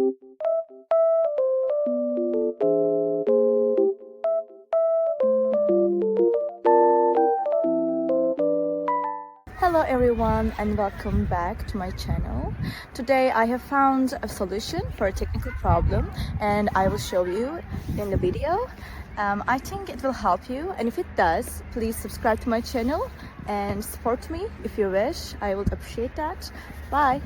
Hello everyone and welcome back to my channel. Today I have found a solution for a technical problem and I will show you in the video. I think it will help you, and if it does, please subscribe to my channel and support me if you wish. I would appreciate that. Bye!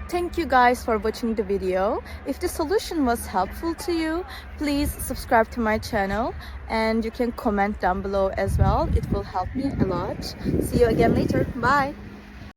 Thank you guys for watching the video. If the solution was helpful to you, please subscribe to my channel and you can comment down below as well. It will help me a lot. See you again later. Bye!